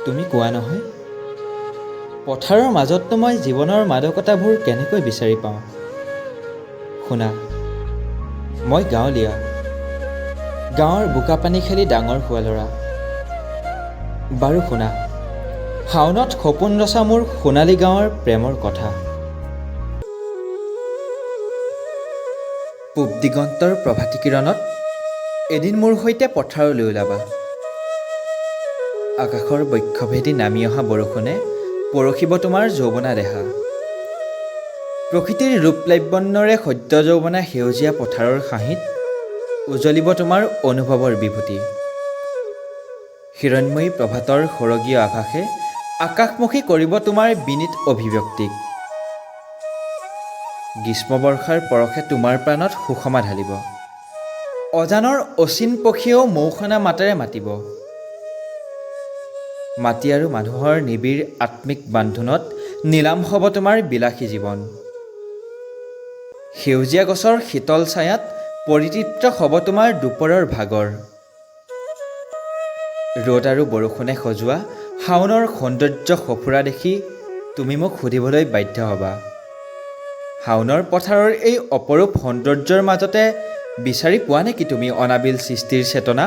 তুমি কোৱা নহয়, পথাৰৰ মাজতনো মই জীৱনৰ মাদকতাবোৰ কেনেকৈ বিচাৰি পাওঁ। শুনা, মই গাঁৱলীয়া, গাঁৱৰ বোকা পানী খেলি ডাঙৰ হোৱা ল'ৰা। বাৰু শুনা, শাওনত সপোন ৰচা মোৰ সোণালী গাঁৱৰ প্ৰেমৰ কথা। পূব দিগন্তৰ প্ৰভাতী কিৰণত এদিন মোৰ সৈতে পথাৰলৈ ওলাবা। আকাশৰ বক্ষভেদী নামি অহা বৰষুণে পৰখিব তোমাৰ যৌৱনা দেহা। প্ৰকৃতিৰ ৰূপ লাৱণ্যৰে সদ্য যৌৱনা সেউজীয়া পথাৰৰ হাঁহিত উজলিব তোমাৰ অনুভৱৰ বিভূতি। হিৰণ্ময়ী প্ৰভাতৰ সৰগীয় আভাসে আকাশমুখী কৰিব তোমাৰ বিনীত অভিব্যক্তিক। গ্ৰীষ্মবৰ্ষাৰ পৰশে তোমাৰ প্ৰাণত সুষমা ঢালিব। অজানৰ অচিন পক্ষীয়েও মৌসনা মাতেৰে মাতিব। মাটি আৰু মানুহৰ নিবিড় আত্মিক বান্ধোনত নীলাম হ'ব তোমাৰ বিলাসী জীৱন। সেউজীয়া গছৰ শীতল ছায়াত পৰিতৃপ্ত হ'ব তোমাৰ দুপৰৰ ভাগৰ। ৰ'দ আৰু বৰষুণে সজোৱা শাওনৰ সৌন্দৰ্য সফুৰা দেখি তুমি মোক সুধিবলৈ বাধ্য হ'বা, শাওনৰ পথাৰৰ এই অপৰূপ সৌন্দৰ্যৰ মাজতে বিচাৰি পোৱা নেকি তুমি অনাবিল সৃষ্টিৰ চেতনা?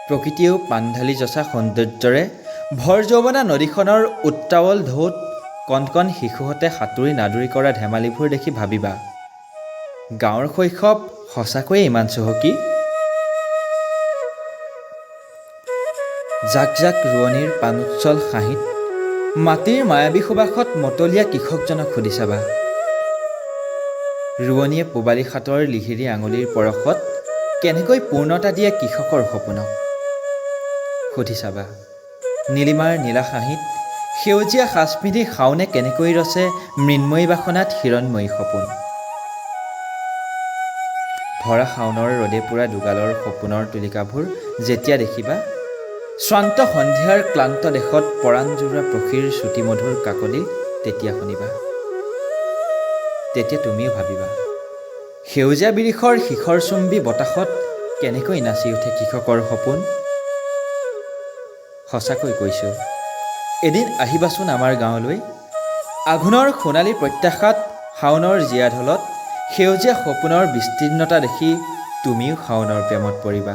প্ৰকৃতিয়েও পাণ ঢালি যচা সৌন্দৰ্যৰে ভৰ যৌৱনা নদীখনৰ উত্তাৱল ঢৌত কণ কণ শিশুহঁতে সাঁতুৰি নাদুৰি কৰা ধেমালিবোৰ দেখি ভাবিবা, গাঁৱৰ শৈশৱ সঁচাকৈয়ে ইমান চহকী? জাক জাক ৰোৱনীৰ প্ৰাণোচ্ছল হাঁহিত, মাটিৰ মায়াবী সুবাসত মতলীয়া কৃষকজনক সুধি চাবা। ৰোৱনীয়ে পূবালী হাতৰ লিহিৰী আঙুলিৰ পৰশত কেনেকৈ পূৰ্ণতা দিয়ে কৃষকৰ সপোনক। সুধি চাবা, নীলিমাৰ নীলা হাঁহিত সেউজীয়া সাজ পিন্ধি শাওনে কেনেকৈ ৰচে মৃন্ময়ী বাসনাত হিৰণময়ী সপোন। ভৰা শাওনৰ ৰ'দে পোৰা দুগালৰ সপোনৰ তুলিকাবোৰ যেতিয়া দেখিবা, শ্ৰান্ত সন্ধিয়াৰ ক্লান্ত দেশত পৰাণ জোৰোৱা পক্ষীৰ শ্ৰুতিমধুৰ কাকলি তেতিয়া শুনিবা। তেতিয়া তুমিও ভাবিবা, সেউজীয়া বিৰিখৰ শিখৰ চুম্বী বতাহত কেনেকৈ নাচি উঠে কৃষকৰ সপোন। সঁচাকৈ কৈছোঁ, এদিন আহিবাচোন আমাৰ গাঁৱলৈ। আঘোণৰ সোণালী প্ৰত্যাশাত শাওনৰ জীয়া ঢলত সেউজীয়া সপোনৰ বিস্তীৰ্ণতা দেখি তুমিও শাওনৰ প্ৰেমত পৰিবা।